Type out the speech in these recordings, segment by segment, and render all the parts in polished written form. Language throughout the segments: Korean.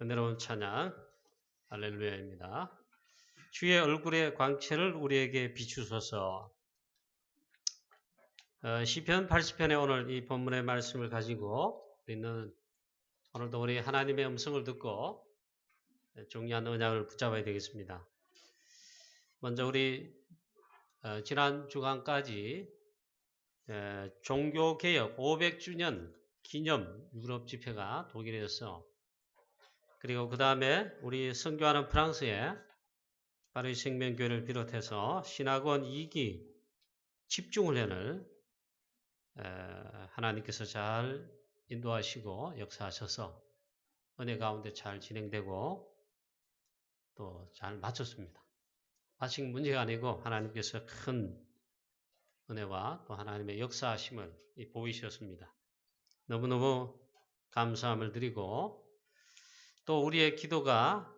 은혜로운 찬양 할렐루야입니다. 주의 얼굴의 광채를 우리에게 비추소서. 시편 80편의 오늘 이 본문의 말씀을 가지고 우리는 오늘도 우리 하나님의 음성을 듣고 중요한 언약을 붙잡아야 되겠습니다. 먼저 우리 지난 주간까지 종교개혁 500주년 기념 유럽 집회가 독일에서, 그리고 그 다음에 우리 선교하는 프랑스에 파리 생명교회를 비롯해서 신학원 2기 집중훈련을 하나님께서 잘 인도하시고 역사하셔서 은혜 가운데 잘 진행되고 또 잘 마쳤습니다. 아직 문제가 아니고 하나님께서 큰 은혜와 또 하나님의 역사하심을 보이셨습니다. 너무너무 감사함을 드리고, 또 우리의 기도가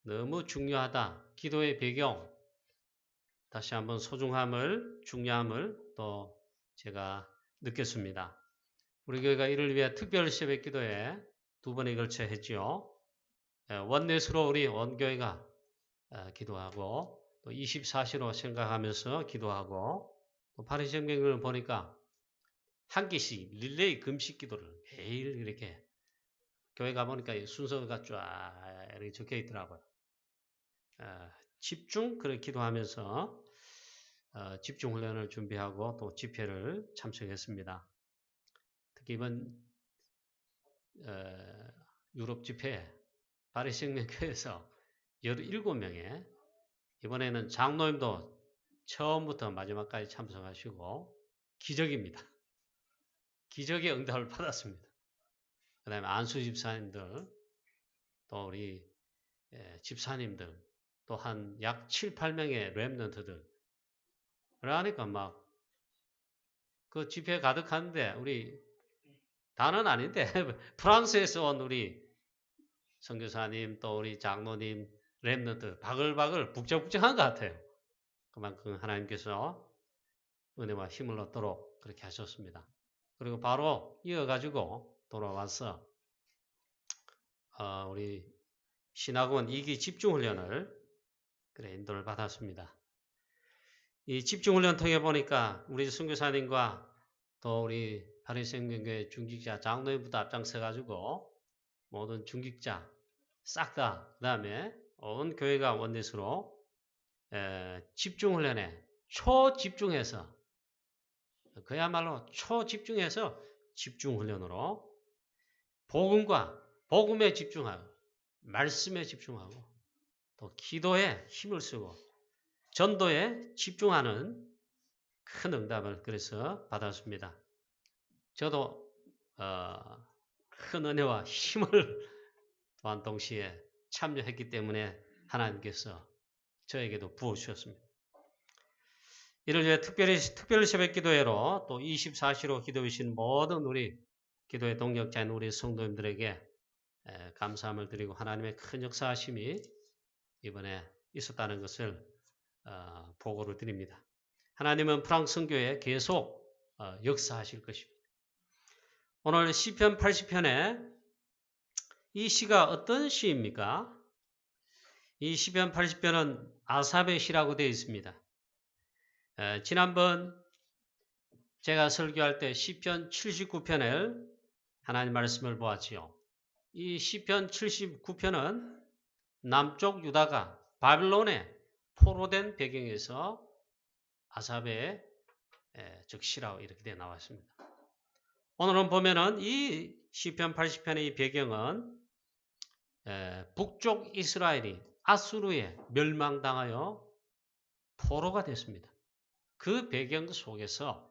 너무 중요하다. 기도의 배경, 다시 한번 소중함을, 중요함을 또 제가 느꼈습니다. 우리 교회가 이를 위해 특별 새벽 기도에 2번에 걸쳐 했지요. 원넷으로 우리 원교회가 기도하고 또 24시로 생각하면서 기도하고, 또 파리 생명을 보니까 한 개씩 릴레이 금식 기도를 매일 이렇게 교회 가보니까 순서가 쫙 이렇게 적혀 있더라고요. 집중 그렇게 기도하면서 집중 훈련을 준비하고 또 집회를 참석했습니다. 특히 이번 유럽 집회 파리 생명교회에서 17명의, 이번에는 장로님도 처음부터 마지막까지 참석하시고 기적입니다. 기적의 응답을 받았습니다. 그 다음에 안수 집사님들, 또 우리 집사님들, 또 한 약 7, 8명의 랩런트들. 그러니까 막 그 집회 가득한데, 우리 다는 아닌데 프랑스에서 온 우리 선교사님, 또 우리 장로님, 랩런트 바글바글 북적북적한 것 같아요. 그만큼 하나님께서 은혜와 힘을 얻도록 그렇게 하셨습니다. 그리고 바로 이어가지고 돌아와서 우리 신학원 2기 집중훈련을 인도를 받았습니다. 이 집중훈련 통해 보니까 우리 선교사님과 또 우리 파리 생명교회 중직자 장로님부터 앞장서가지고 모든 중직자 싹 다, 그 다음에 온 교회가 원넷으로 집중훈련에 초집중해서, 그야말로 초집중해서 집중훈련으로 복음에 집중하고, 말씀에 집중하고, 또 기도에 힘을 쓰고 전도에 집중하는 큰 응답을 그래서 받았습니다. 저도 큰 은혜와 힘을 또한 동시에 참여했기 때문에 하나님께서 저에게도 부어주셨습니다. 이를 위해 특별히 새벽 기도회로 또 24시로 기도하신 모든 우리 기도의 동역자인 우리 성도님들에게 감사함을 드리고 하나님의 큰 역사하심이 이번에 있었다는 것을 보고를 드립니다. 하나님은 프랑스 선교에 계속 역사하실 것입니다. 오늘 시편 80편에 이 시가 어떤 시입니까? 이 시편 80편은 아삽의 시라고 되어 있습니다. 지난번 제가 설교할 때 시편 79편을 하나님 말씀을 보았지요. 이 시편 79편은 남쪽 유다가 바빌론에 포로된 배경에서 아삽의 적시라고 이렇게 되어 나왔습니다. 오늘은 보면은 이 시편 80편의 이 배경은 북쪽 이스라엘이 아수르에 멸망당하여 포로가 됐습니다. 그 배경 속에서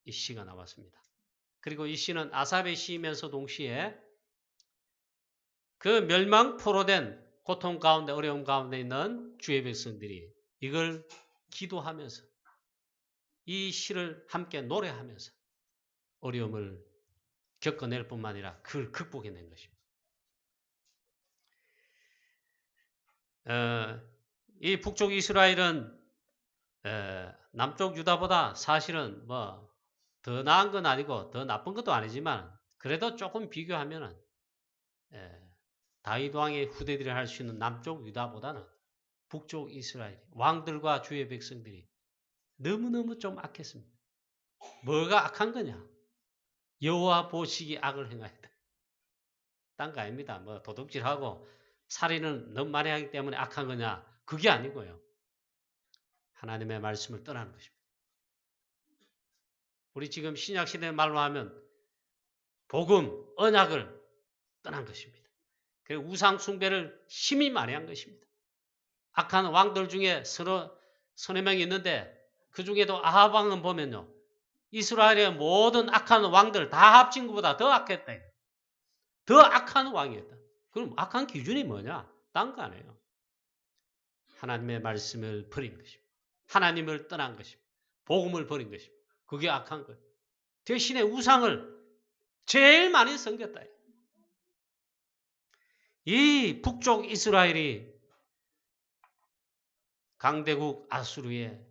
이 시가 나왔습니다. 그리고 이 시는 아삽의 시이면서 동시에 그 멸망 포로된 고통 가운데, 어려움 가운데 있는 주의 백성들이 이걸 기도하면서 이 시를 함께 노래하면서 어려움을 겪어낼 뿐만 아니라 그걸 극복해낸 것입니다. 이 북쪽 이스라엘은 남쪽 유다보다 사실은 더 나은 건 아니고 더 나쁜 것도 아니지만, 그래도 조금 비교하면은 다윗 왕의 후대들이 할 수 있는 남쪽 유다보다는 북쪽 이스라엘 왕들과 주의 백성들이 너무너무 좀 악했습니다. 뭐가 악한 거냐? 여호와 보시기 악을 행하였다. 딴 거 아닙니다. 뭐 도둑질하고 살인을 너무 많이 하기 때문에 악한 거냐? 그게 아니고요. 하나님의 말씀을 떠나는 것입니다. 우리 지금 신약시대 말로 하면 복음, 언약을 떠난 것입니다. 그리고 우상 숭배를 심히 많이 한 것입니다. 악한 왕들 중에 서너 명이 있는데 그 중에도 아합 왕은 보면요. 이스라엘의 모든 악한 왕들 다 합친 것보다 더 악했다. 더 악한 왕이었다. 그럼 악한 기준이 뭐냐? 딴 거 아니에요. 하나님의 말씀을 버린 것입니다. 하나님을 떠난 것입니다. 복음을 버린 것입니다. 그게 악한 거예요. 대신에 우상을 제일 많이 섬겼다. 이 북쪽 이스라엘이 강대국 아수르에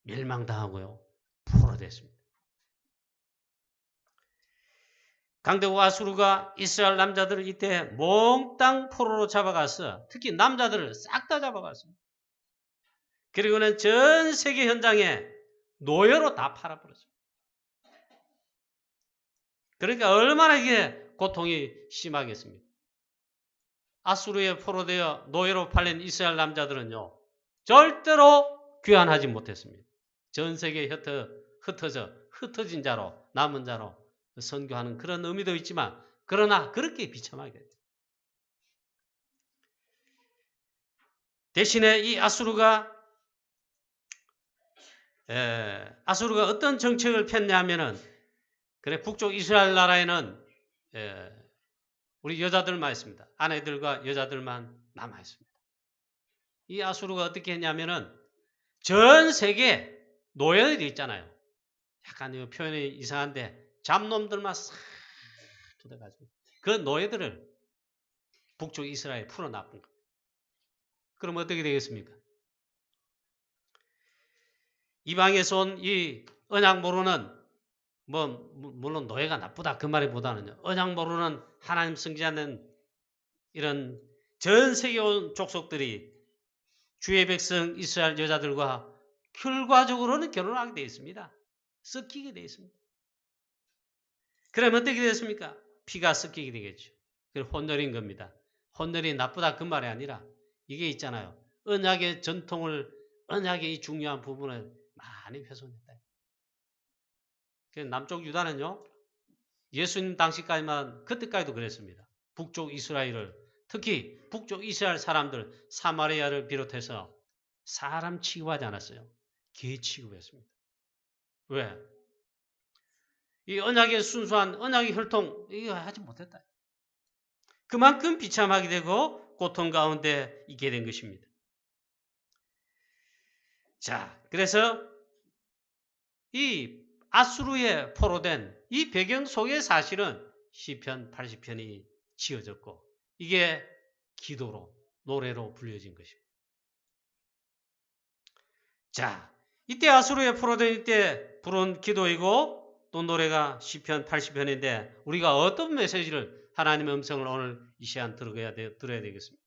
멸망당하고요. 포로됐습니다. 강대국 아수르가 이스라엘 남자들을 이때 몽땅 포로로 잡아가서 특히 남자들을 싹 다 잡아갔습니다. 그리고는 전 세계 현장에 노예로 다 팔아버렸습니다. 그러니까 얼마나 이게 고통이 심하겠습니까? 아수르에 포로되어 노예로 팔린 이스라엘 남자들은요. 절대로 귀환하지 못했습니다. 전 세계에 흩어진 자로 남은 자로 선교하는 그런 의미도 있지만 그러나 그렇게 비참하게 대신에 이 아수르가 어떤 정책을 폈냐면은 그래 북쪽 이스라엘 나라에는 우리 여자들만 있습니다. 아내들과 여자들만 남아 있습니다. 이 아수르가 어떻게 했냐면은 전 세계 노예들이 있잖아요. 약간 이 표현이 이상한데 잡놈들만 싹 뜯어가지고 그 노예들을 북쪽 이스라엘에 풀어놔본 겁니다. 그럼 어떻게 되겠습니까? 이방에서 온 이 언약 모르는 물론 노예가 나쁘다 그 말보다는요. 언약 모르는 하나님 섬기지 않는 이런 전 세계 온 족속들이 주의 백성 이스라엘 여자들과 결과적으로는 결혼하게 되어 있습니다. 섞이게 되어 있습니다. 그러면 어떻게 됐습니까? 피가 섞이게 되겠죠. 그걸 혼혈인 겁니다. 혼혈이 나쁘다 그 말이 아니라 이게 있잖아요. 언약의 전통을 언약의 이 중요한 부분을 많이 훼손했다. 남쪽 유다는요. 예수님 당시까지만 그때까지도 그랬습니다. 북쪽 이스라엘을 특히 북쪽 이스라엘 사람들 사마리아를 비롯해서 사람 취급하지 않았어요. 개 취급했습니다. 왜? 이 언약의 순수한 언약의 혈통 이거 하지 못했다. 그만큼 비참하게 되고 고통 가운데 있게 된 것입니다. 자, 그래서 이 아수르에 포로된 이 배경 속에 사실은 시편 80편이 지어졌고 이게 기도로 노래로 불려진 것입니다. 자, 이때 아수르에 포로된 이때 부른 기도이고 또 노래가 시편 80편인데 우리가 어떤 메시지를 하나님의 음성을 오늘 이 시간 들어야 되겠습니다.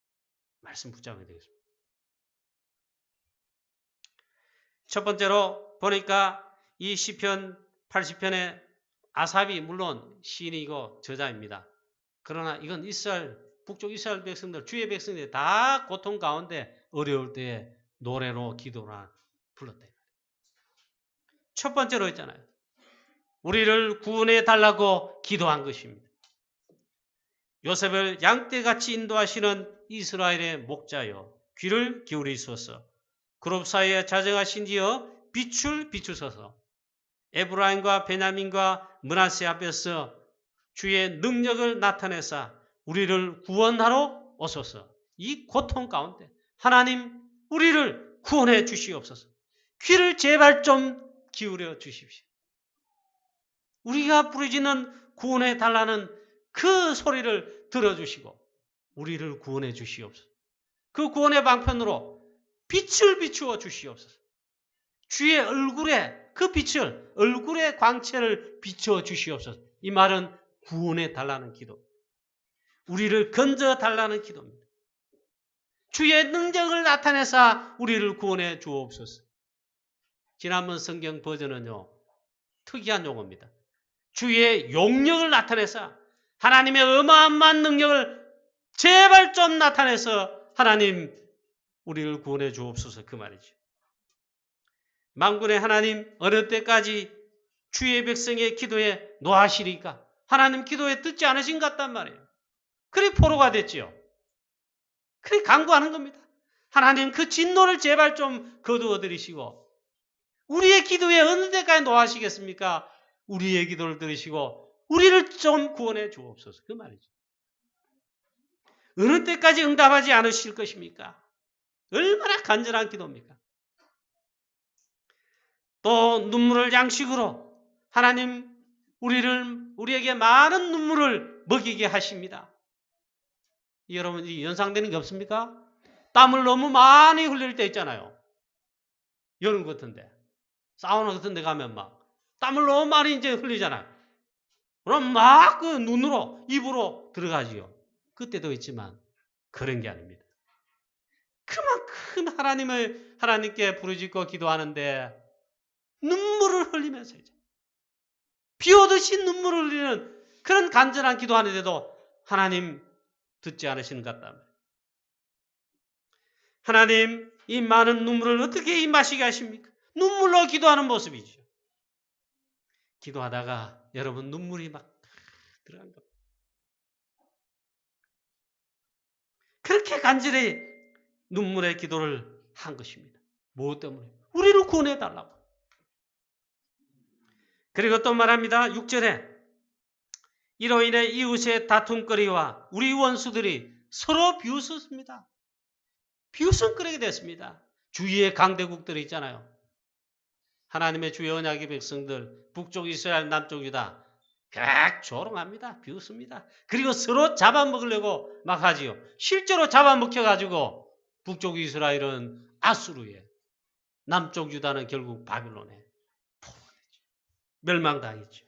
말씀 붙잡아야 되겠습니다. 첫 번째로 보니까 이 시편 80편의 아삽이 물론 시인이고 저자입니다. 그러나 이건 북쪽 이스라엘 백성들, 주의 백성들이 다 고통 가운데 어려울 때에 노래로 기도나 불렀다. 첫 번째로 했잖아요. 우리를 구원해 달라고 기도한 것입니다. 요셉을 양떼같이 인도하시는 이스라엘의 목자여 귀를 기울이소서. 그룹 사이에 자정하신 이여 빛을 비추소서. 에브라임과 베냐민과 므낫세 앞에서 주의 능력을 나타내사 우리를 구원하러 오소서. 이 고통 가운데 하나님 우리를 구원해 주시옵소서. 귀를 제발 좀 기울여 주십시오. 우리가 부르짖는 구원해 달라는 그 소리를 들어주시고 우리를 구원해 주시옵소서. 그 구원의 방편으로 빛을 비추어 주시옵소서. 주의 얼굴에 그 빛을 얼굴의 광채를 비추어 주시옵소서. 이 말은 구원해 달라는 기도. 우리를 건져달라는 기도입니다. 주의 능력을 나타내사 우리를 구원해 주옵소서. 지난번 성경 버전은요, 특이한 용어입니다. 주의 용력을 나타내사 하나님의 어마어마한 능력을 제발 좀 나타내서 하나님 우리를 구원해 주옵소서, 그 말이죠. 만군의 하나님, 어느 때까지 주의 백성의 기도에 노하시리까? 하나님 기도에 듣지 않으신 것 같단 말이에요. 그래 포로가 됐지요. 그래 간구하는 겁니다. 하나님 그 진노를 제발 좀 거두어드리시고 우리의 기도에 어느 때까지 노하시겠습니까? 우리의 기도를 들으시고 우리를 좀 구원해 주옵소서, 그 말이죠. 어느 때까지 응답하지 않으실 것입니까? 얼마나 간절한 기도입니까? 또 눈물을 양식으로 하나님 우리에게 많은 눈물을 먹이게 하십니다. 여러분 연상되는 게 없습니까? 땀을 너무 많이 흘릴 때 있잖아요. 여름 같은데 사우나 같은 데 가면 막 땀을 너무 많이 이제 흘리잖아요. 그럼 막 그 눈으로 입으로 들어가지요. 그때도 있지만 그런 게 아닙니다. 그만큼 하나님께 부르짖고 기도하는데 눈물을 흘리면서 이제 비 오듯이 눈물을 흘리는 그런 간절한 기도하는데도 하나님 듣지 않으시는 것 같다. 하나님 이 많은 눈물을 어떻게 입마시게 하십니까? 눈물로 기도하는 모습이죠. 기도하다가 여러분 눈물이 막 들어간 겁니다. 그렇게 간절히 눈물의 기도를 한 것입니다. 무엇 때문에? 우리를 구원해달라고. 그리고 또 말합니다. 6절에 이로 인해 이웃의 다툼거리와 우리 원수들이 서로 비웃었습니다. 비웃음거리게 됐습니다. 주위의 강대국들이 있잖아요. 하나님의 주의 언약의 백성들, 북쪽 이스라엘, 남쪽 유다 각 조롱합니다. 비웃습니다. 그리고 서로 잡아먹으려고 막 하지요. 실제로 잡아먹혀가지고 북쪽 이스라엘은 아수르에, 남쪽 유다는 결국 바빌론에 포로되죠. 멸망당했죠.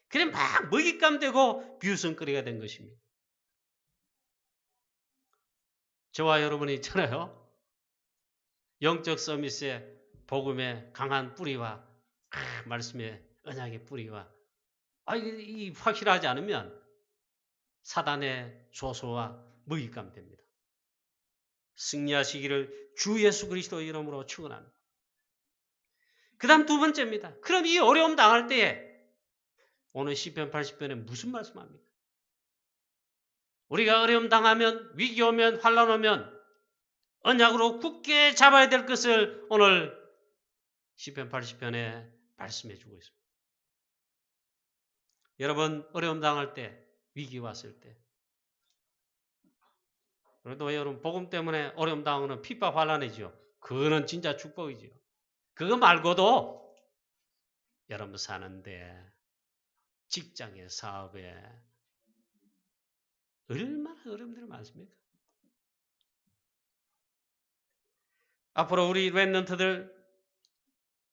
그래 막 먹잇감 되고 비웃음거리가 된 것입니다. 저와 여러분이 있잖아요. 영적 서밋의 복음의 강한 뿌리와 말씀의 언약의 뿌리와 이 확실하지 않으면 사단의 조소와 먹잇감 됩니다. 승리하시기를 주 예수 그리스도 이름으로 축원합니다. 그 다음 두 번째입니다. 그럼 이 어려움 당할 때에 오늘 시편 80편에 무슨 말씀합니까? 우리가 어려움 당하면 위기 오면 환난 오면 언약으로 굳게 잡아야 될 것을 오늘 시편 80편에 말씀해 주고 있습니다. 여러분 어려움 당할 때 위기 왔을 때 그래도 여러분 복음 때문에 어려움 당하는 핍박 환난이죠. 그거는 진짜 축복이죠. 그거 말고도 여러분 사는데 직장에 사업에 얼마나 어려움들이 많습니까? 앞으로 우리 랩런트들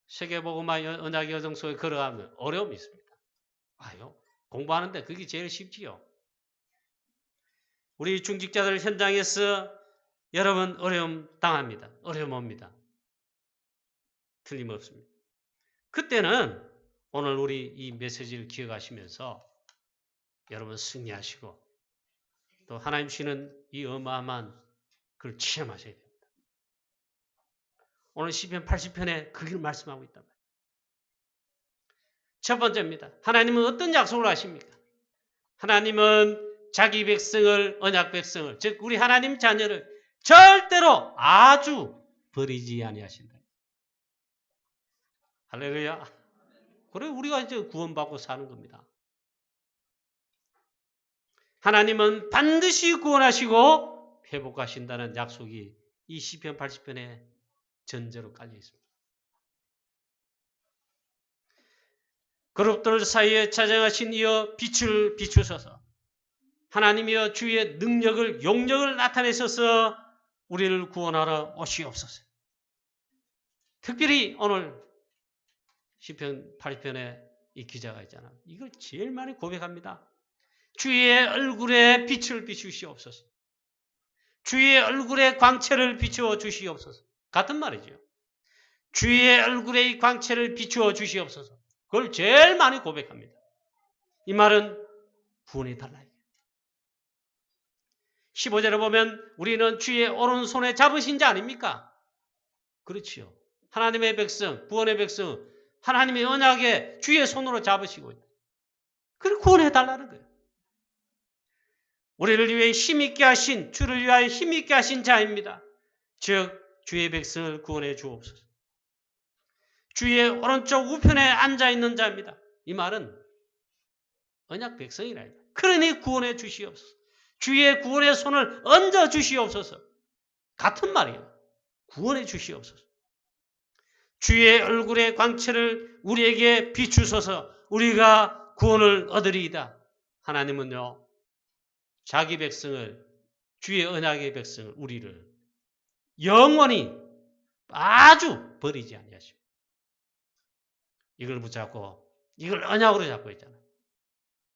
세계복음화 언약의 여정 속에 걸어가면 어려움이 있습니다. 아유, 공부하는데 그게 제일 쉽지요. 우리 중직자들 현장에서 여러분 어려움 당합니다. 어려움 옵니다. 틀림없습니다. 그때는 오늘 우리 이 메시지를 기억하시면서 여러분 승리하시고 또 하나님 주시는 이 어마어마한 그걸 체험하셔야 됩니다. 오늘 시편 80편에 그걸 말씀하고 있단 말이에요. 첫 번째입니다. 하나님은 어떤 약속을 하십니까? 하나님은 자기 백성을, 언약 백성을, 즉 우리 하나님 자녀를 절대로 아주 버리지 아니하신다. 할렐루야. 그래 우리가 이제 구원받고 사는 겁니다. 하나님은 반드시 구원하시고 회복하신다는 약속이 이 시편 80편에 전제로 깔려 있습니다. 그룹들 사이에 자정하신 이여 빛을 비추소서. 하나님이여 주의 능력을 용력을 나타내셔서 우리를 구원하러 오시옵소서. 특별히 오늘 시편 80편에 이 기자가 있잖아요. 이걸 제일 많이 고백합니다. 주의 얼굴에 빛을 비추시옵소서. 주의 얼굴에 광채를 비추어 주시옵소서. 같은 말이죠. 주의 얼굴에 이 광채를 비추어 주시옵소서. 그걸 제일 많이 고백합니다. 이 말은 구원해 달라. 15절에 보면 우리는 주의 오른손에 잡으신 자 아닙니까? 그렇지요. 하나님의 백성, 구원의 백성, 하나님의 언약에 주의 손으로 잡으시고 있다. 그걸 구원해 달라는 거예요. 우리를 위해 힘있게 하신, 주를 위하여 힘있게 하신 자입니다. 즉 주의 백성을 구원해 주옵소서. 주의 오른쪽 우편에 앉아있는 자입니다. 이 말은 언약 백성이라. 그러니 구원해 주시옵소서. 주의 구원의 손을 얹어 주시옵소서. 같은 말이에요. 구원해 주시옵소서. 주의 얼굴의 광채를 우리에게 비추소서. 우리가 구원을 얻으리이다. 하나님은요, 자기 백성을, 주의 언약의 백성을, 우리를 영원히 아주 버리지 아니하시고 이걸 붙잡고 이걸 언약으로 잡고 있잖아요.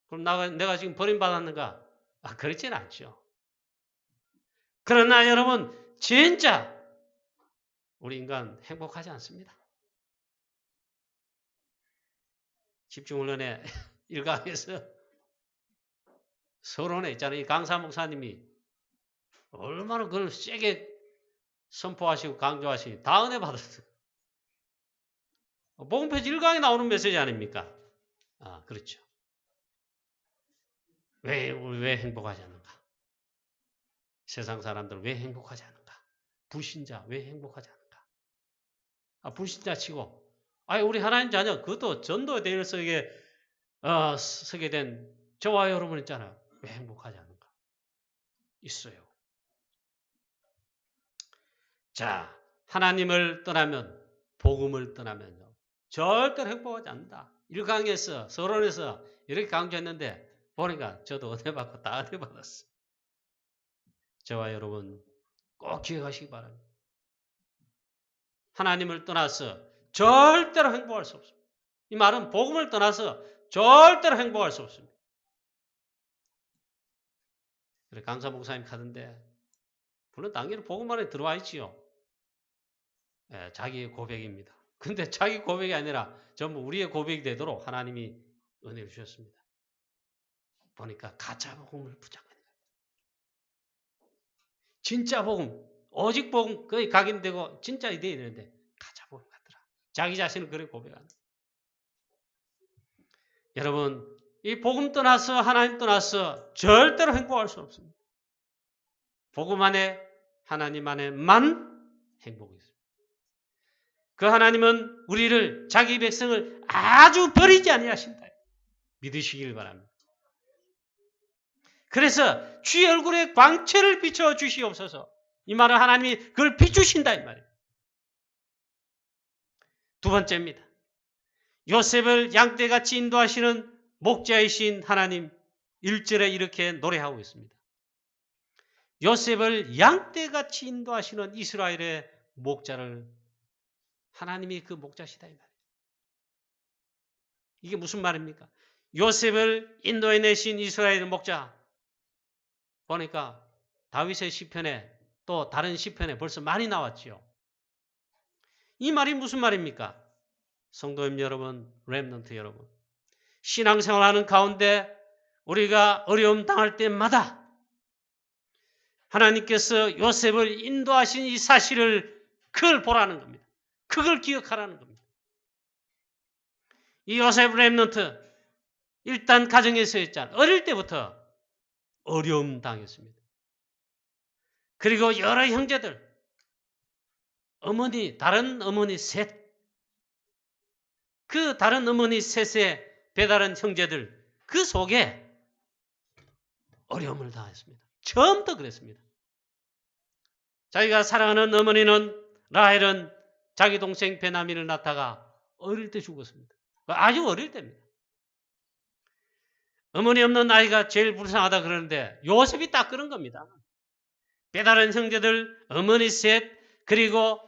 그럼 내가 지금 버림받았는가? 그렇지는 않죠. 그러나 여러분, 진짜 우리 인간 행복하지 않습니다. 집중훈련에 1강에서 서론에 있잖아요. 이 강사 목사님이 얼마나 그걸 세게 선포하시고 강조하시니 다 은혜 받았어요. 복음표지 1강에 나오는 메시지 아닙니까? 그렇죠. 우리 왜 행복하지 않는가? 세상 사람들 왜 행복하지 않는가? 불신자 왜 행복하지 않는가? 불신자 치고, 우리 하나님 자녀, 그것도 전도 대일석에 서게 된 저와 여러분 있잖아요. 왜 행복하지 않는가? 있어요. 자, 하나님을 떠나면, 복음을 떠나면요, 절대로 행복하지 않는다. 1강에서, 서론에서 이렇게 강조했는데, 보니까 저도 은혜 받고 다 은혜 받았어. 저와 여러분 꼭 기억하시기 바랍니다. 하나님을 떠나서 절대로 행복할 수 없습니다. 이 말은 복음을 떠나서 절대로 행복할 수 없습니다. 그래, 강사 목사님 하던데, 물론 당연히 복음 안에 들어와 있지요. 자기의 고백입니다. 근데 자기 고백이 아니라 전부 우리의 고백이 되도록 하나님이 은혜를 주셨습니다. 보니까 가짜 복음을 붙잡고 있는 거예요. 진짜 복음, 오직 복음, 거의 각인되고 진짜 이대야 되는데 가짜 복음 같더라. 자기 자신을 그렇게 고백하는 거예요. 여러분, 이 복음 떠나서, 하나님 떠나서 절대로 행복할 수 없습니다. 복음 안에, 하나님 안에만 행복이 있습니다. 그 하나님은 우리를, 자기 백성을 아주 버리지 아니하신다. 믿으시길 바랍니다. 그래서 주의 얼굴에 광채를 비춰 주시옵소서. 이 말은 하나님이 그걸 비추신다 이 말이에요. 두 번째입니다. 요셉을 양떼같이 인도하시는 목자이신 하나님, 1절에 이렇게 노래하고 있습니다. 요셉을 양떼같이 인도하시는 이스라엘의 목자를 하나님이 그 목자시다 이 말이에요. 이게 무슨 말입니까? 요셉을 인도해내신 이스라엘 목자. 보니까 다윗의 시편에 또 다른 시편에 벌써 많이 나왔죠. 이 말이 무슨 말입니까? 성도님 여러분, 렘넌트 여러분, 신앙생활하는 가운데 우리가 어려움 당할 때마다 하나님께서 요셉을 인도하신 이 사실을 그걸 보라는 겁니다. 그걸 기억하라는 겁니다. 이 요셉 렘넌트, 일단 가정에서 했잖아요. 어릴 때부터 어려움 당했습니다. 그리고 여러 형제들, 어머니, 다른 어머니 셋, 그 다른 어머니 셋의 배다른 형제들, 그 속에 어려움을 당했습니다. 처음부터 그랬습니다. 자기가 사랑하는 어머니는, 라헬은 자기 동생 베냐민을 낳다가 어릴 때 죽었습니다. 아주 어릴 때입니다. 어머니 없는 아이가 제일 불쌍하다 그러는데 요셉이 딱 그런 겁니다. 배다른 형제들, 어머니 셋, 그리고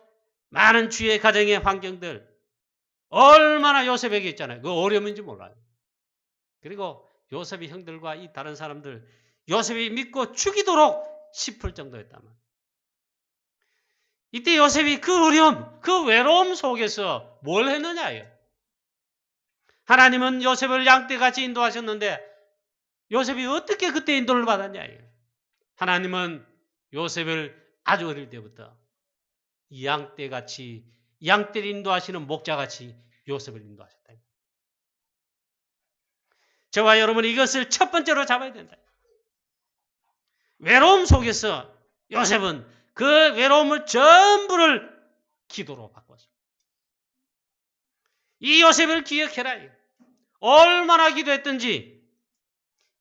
많은 주의 가정의 환경들, 얼마나 요셉에게 있잖아요. 그 어려움인지 몰라요. 그리고 요셉의 형들과 이 다른 사람들 요셉이 믿고 죽이도록 싶을 정도였다면 이때 요셉이 그 어려움, 그 외로움 속에서 뭘 했느냐예요. 하나님은 요셉을 양떼같이 인도하셨는데 요셉이 어떻게 그때 인도를 받았냐예요. 하나님은 요셉을 아주 어릴 때부터 양떼같이 양떼를 인도하시는 목자같이 요셉을 인도하셨다. 저와 여러분은 이것을 첫 번째로 잡아야 된다. 외로움 속에서 요셉은 그 외로움을 전부를 기도로 바꿨습니다. 이 요셉을 기억해라. 얼마나 기도했든지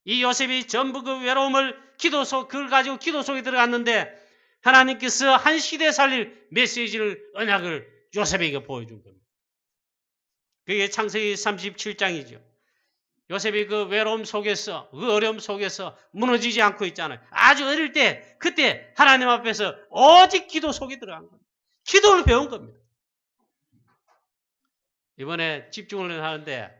이 요셉이 전부 그 외로움을 그걸 가지고 기도 속에 들어갔는데 하나님께서 한 시대 살릴 메시지를 언약을 요셉에게 보여준 겁니다. 그게 창세기 37장이죠. 요셉이 그 외로움 속에서 그 어려움 속에서 무너지지 않고 있잖아요. 아주 어릴 때 그때 하나님 앞에서 오직 기도 속에 들어간 겁니다. 기도를 배운 겁니다. 이번에 집중을 하는데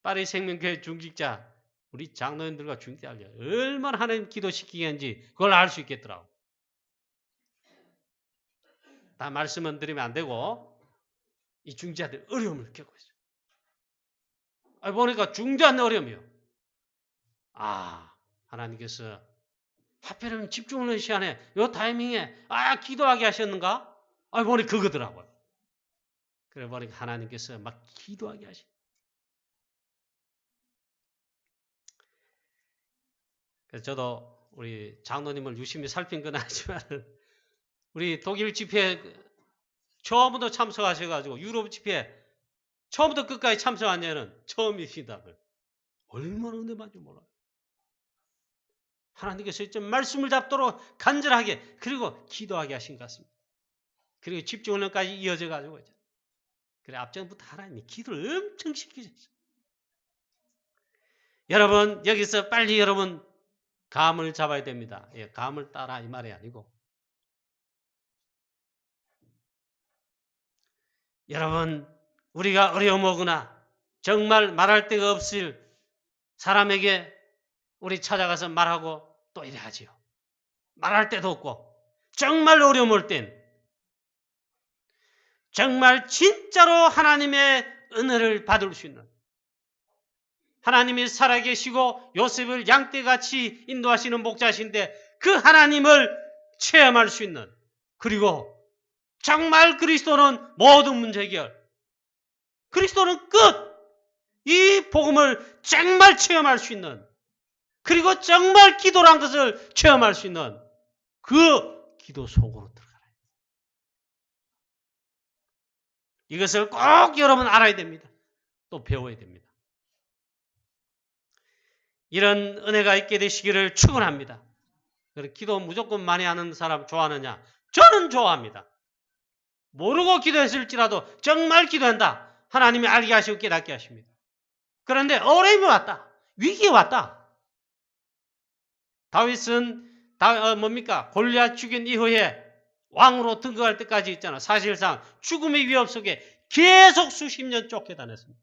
파리 생명교회 중직자 우리 장로님들과 중직자들 얼마나 하나님 기도시키게 하는지 그걸 알 수 있겠더라고. 다 말씀은 드리면 안 되고 이 중직자들 어려움을 겪고 있어요. 보니까 중대한 어려움이요. 하나님께서 하필이면 집중하는 시간에 이 타이밍에 기도하게 하셨는가? 보니 그거더라고요. 그래 보니까 하나님께서 막 기도하게 하시. 그래서 저도 우리 장로님을 유심히 살핀 건 아니지만 우리 독일 집회 처음부터 참석하셔가지고 유럽 집회 처음부터 끝까지 참석한 자는 처음이시다. 얼마나 은혜 받는지 몰라요. 하나님께서 좀 말씀을 잡도록 간절하게 그리고 기도하게 하신 것 같습니다. 그리고 집중훈련까지 이어져 가지고 있죠. 그래 앞전부터 하나님이 기도를 엄청 시키셨어요. 여러분 여기서 빨리 여러분 감을 잡아야 됩니다. 감을 따라 이 말이 아니고 여러분 우리가 어려움 오거나 정말 말할 데가 없을 사람에게 우리 찾아가서 말하고 또 이래 하지요. 말할 데도 없고 정말 어려움 올 땐 정말 진짜로 하나님의 은혜를 받을 수 있는 하나님이 살아계시고 요셉을 양떼같이 인도하시는 목자신데 그 하나님을 체험할 수 있는 그리고 정말 그리스도는 모든 문제 해결 그리스도는 끝! 이 복음을 정말 체험할 수 있는 그리고 정말 기도란 것을 체험할 수 있는 그 기도 속으로 들어가라. 이것을 꼭 여러분 알아야 됩니다. 또 배워야 됩니다. 이런 은혜가 있게 되시기를 축원합니다. 기도 무조건 많이 하는 사람 좋아하느냐? 저는 좋아합니다. 모르고 기도했을지라도 정말 기도한다. 하나님이 알게 하시고 깨닫게 하십니다. 그런데 어려움이 왔다. 위기가 왔다. 다윗은 골리앗 죽인 이후에 왕으로 등극할 때까지 있잖아. 사실상 죽음의 위협 속에 계속 수십 년 쫓겨다녔습니다.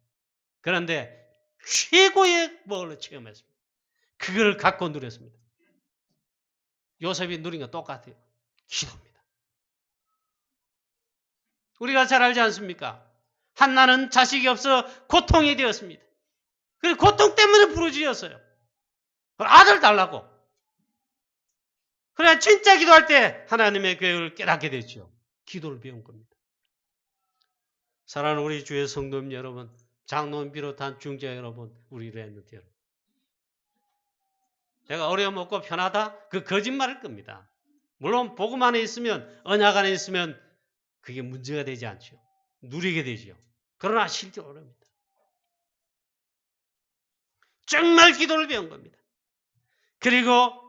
그런데 최고의 뭘 체험했습니다. 그걸 갖고 누렸습니다. 요셉이 누린 건 똑같아요. 기도입니다. 우리가 잘 알지 않습니까? 한나는 자식이 없어 고통이 되었습니다. 그리고 고통 때문에 부르짖었어요. 아들 달라고. 그래야 진짜 기도할 때 하나님의 계획을 깨닫게 되죠. 기도를 배운 겁니다. 사랑하는 우리 주의 성도님 여러분, 장로님 비롯한 중재 여러분, 우리 랩런트 여러분. 내가 어려움 없고 편하다? 그 거짓말일 겁니다. 물론 복음 안에 있으면 언약 안에 있으면 그게 문제가 되지 않죠. 누리게 되죠. 그러나 실제로 어렵니다. 정말 기도를 배운 겁니다. 그리고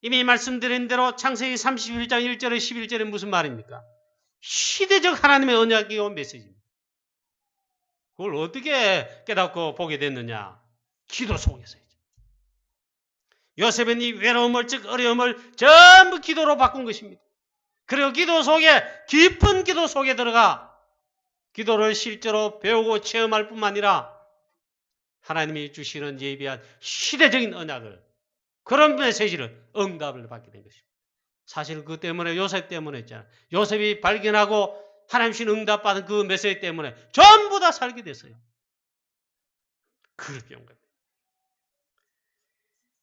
이미 말씀드린 대로 창세기 31장 1절에 11절에 무슨 말입니까? 시대적 하나님의 언약이 온 메시지입니다. 그걸 어떻게 깨닫고 보게 됐느냐? 기도 속에서죠. 요셉은 이 외로움을 즉 어려움을 전부 기도로 바꾼 것입니다. 그리고 기도 속에 깊은 기도 속에 들어가 기도를 실제로 배우고 체험할 뿐만 아니라 하나님이 주시는 예비한 시대적인 언약을, 그런 메시지를, 응답을 받게 된 것입니다. 사실 그 때문에, 요셉 때문에 있잖아요. 요셉이 발견하고 하나님 신 응답받은 그 메시지 때문에 전부 다 살게 됐어요. 그걸 배운 겁니다.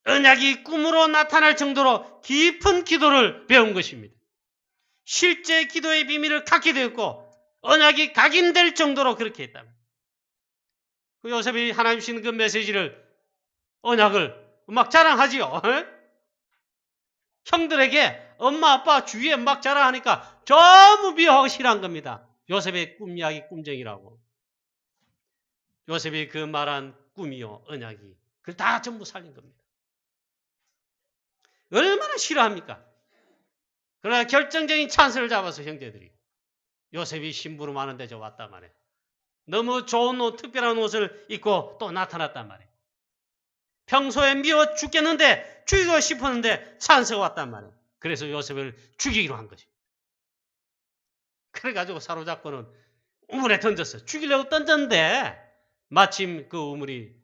언약이 꿈으로 나타날 정도로 깊은 기도를 배운 것입니다. 실제 기도의 비밀을 갖게 되었고 언약이 각인될 정도로 그렇게 했답니다. 그 요셉이 하나님 주신 그 메시지를, 언약을 막 자랑하지요. 형들에게 엄마 아빠 주위에 막 자랑하니까 전부 미워하고 싫어한 겁니다. 요셉의 꿈 이야기 꿈쟁이라고. 요셉이 그 말한 꿈이요 언약이 그걸 다 전부 살린 겁니다. 얼마나 싫어합니까? 그러나 결정적인 찬스를 잡아서 형제들이, 요셉이 심부름 하는데 저 왔단 말이에요. 너무 좋은 옷, 특별한 옷을 입고 또 나타났단 말이에요. 평소에 미워 죽겠는데, 죽이고 싶었는데 찬스가 왔단 말이에요. 그래서 요셉을 죽이기로 한 것입니다. 그래가지고 사로잡고는 우물에 던졌어요. 죽이려고 던졌는데 마침 그 우물이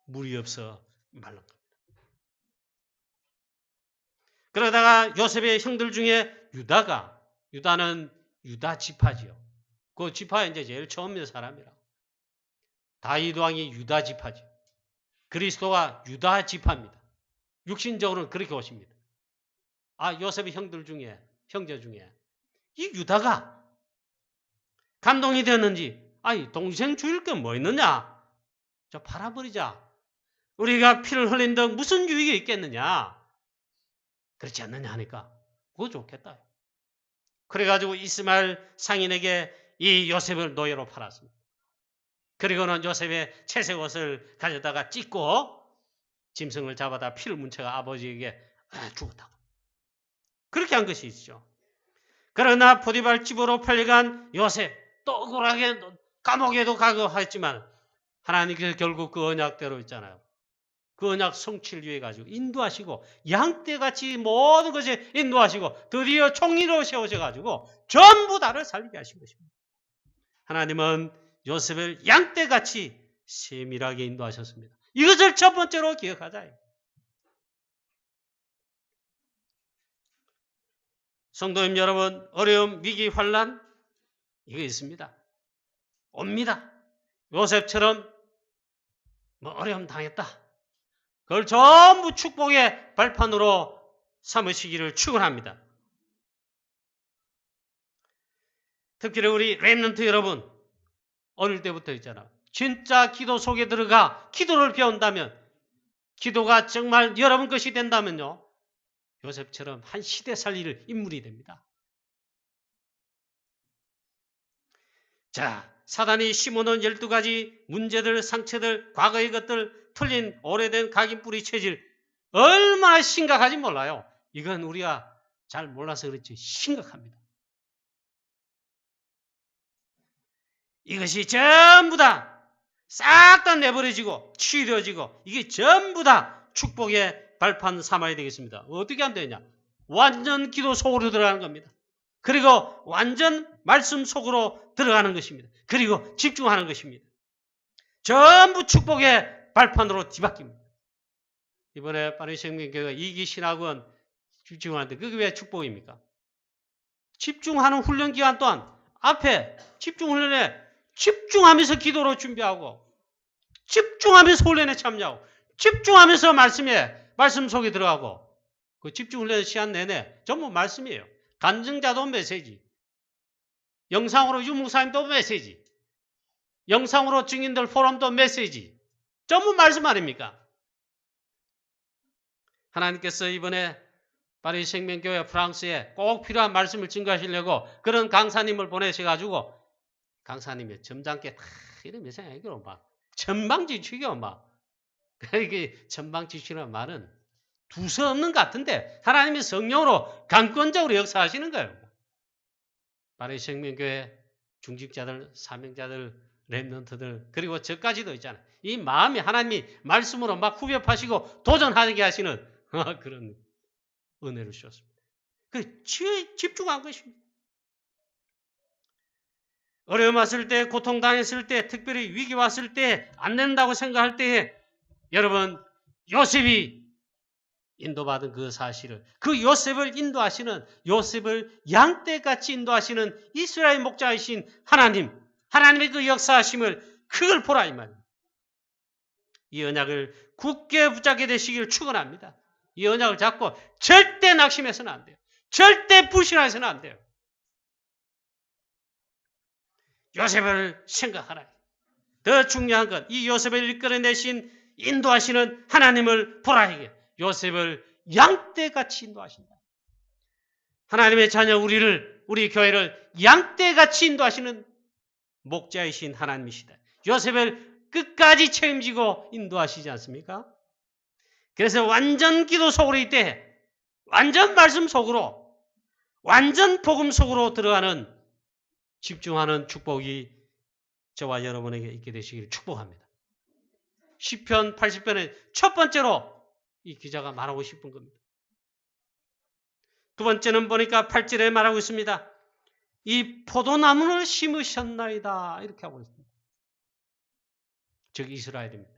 물이 없어 말른 겁니다. 그러다가 요셉의 형들 중에 유다는 유다 지파지요. 그 지파에 이제 제일 처음 있는 사람이라고. 다윗 왕이 유다 지파죠. 그리스도가 유다 지파입니다. 육신적으로는 그렇게 오십니다. 요셉의 형제 중에 이 유다가 감동이 되었는지, 동생 죽일 게 뭐 있느냐? 저 팔아버리자. 우리가 피를 흘린 데 무슨 유익이 있겠느냐? 그렇지 않느냐 하니까 그거 좋겠다. 그래가지고 이스마엘 상인에게 이 요셉을 노예로 팔았습니다. 그리고는 요셉의 채색 옷을 가져다가 찢고 짐승을 잡아다 피를 묻혀가 아버지에게 죽었다고. 그렇게 한 것이 있죠. 그러나 포디발 집으로 팔려간 요셉, 또 억울하게 감옥에도 가고 했지만 하나님께서 결국 그 언약대로 있잖아요. 그 언약 성취를 위해 가지고 인도하시고 양떼같이 모든 것에 인도하시고 드디어 총리로 세우셔가지고 전부 다를 살리게 하신 것입니다. 하나님은 요셉을 양떼같이 세밀하게 인도하셨습니다. 이것을 첫 번째로 기억하자. 성도님 여러분, 어려움, 위기, 환난 이거 있습니다. 옵니다. 요셉처럼 어려움 당했다. 그걸 전부 축복의 발판으로 삼으시기를 축원합니다. 특히 우리 렘넌트 여러분, 어릴 때부터 있잖아. 진짜 기도 속에 들어가 기도를 배운다면, 기도가 정말 여러분 것이 된다면요, 요셉처럼 한 시대 살릴 인물이 됩니다. 자, 사단이 심어놓은 12가지 문제들, 상처들, 과거의 것들, 틀린 오래된 각인 뿌리 체질, 얼마나 심각한지 몰라요. 이건 우리가 잘 몰라서 그렇지 심각합니다. 이것이 전부 다 싹 다 내버려지고 치료지고 이게 전부 다 축복의 발판 삼아야 되겠습니다. 어떻게 하면 되냐? 완전 기도 속으로 들어가는 겁니다. 그리고 완전 말씀 속으로 들어가는 것입니다. 그리고 집중하는 것입니다. 전부 축복의 발판으로 뒤바뀝니다. 이번에 파리생명교회가 2기 신학원 집중하는데 그게 왜 축복입니까? 집중하는 훈련 기간 동안 앞에 집중 훈련에 집중하면서 기도로 준비하고 집중하면서 훈련에 참여하고 집중하면서 말씀 속에 들어가고 그 집중 훈련 시간 내내 전부 말씀이에요. 간증자도 메시지, 영상으로 유목사님도 메시지, 영상으로 증인들 포럼도 메시지, 전부 말씀 아닙니까? 하나님께서 이번에 파리 생명교회 프랑스에 꼭 필요한 말씀을 증거하시려고 그런 강사님을 보내셔가지고 강사님이 점잖게 다 이런 메시지로 막 전방지축이요 막. 그러니까 전방지축이라는 말은 두서없는 것 같은데 하나님의 성령으로 강권적으로 역사하시는 거예요. 파리 생명교회 중직자들, 사명자들, 렘넌트들 그리고 저까지도 있잖아요. 이 마음이 하나님이 말씀으로 막 후벼파시고 도전하게 하시는 그런 은혜를 주셨습니다. 그 집중한 것입니다. 어려움 왔을 때, 고통당했을 때, 특별히 위기 왔을 때, 안 된다고 생각할 때에 여러분 요셉이 인도받은 그 사실을, 그 요셉을 인도하시는, 요셉을 양떼같이 인도하시는 이스라엘 목자이신 하나님, 하나님의 그 역사하심을 그걸 보라 이 말입니다. 이 언약을 굳게 붙잡게 되시기를 축원합니다. 이 언약을 잡고 절대 낙심해서는 안 돼요. 절대 불신해서는 안 돼요. 요셉을 생각하라. 더 중요한 건 이 요셉을 이끌어내신 인도하시는 하나님을 보라 이게. 요셉을 양떼같이 인도하신다. 하나님의 자녀 우리 교회를 양떼같이 인도하시는 목자이신 하나님이시다. 요셉을 끝까지 책임지고 인도하시지 않습니까? 그래서 완전 기도 속으로 이때 완전 말씀 속으로 완전 복음 속으로 들어가는 집중하는 축복이 저와 여러분에게 있게 되시기를 축복합니다. 시편 80편의 첫 번째로 이 기자가 말하고 싶은 겁니다. 두 번째는 보니까 8절에 말하고 있습니다. 이 포도나무를 심으셨나이다 이렇게 하고 있습니다. 즉 이스라엘입니다.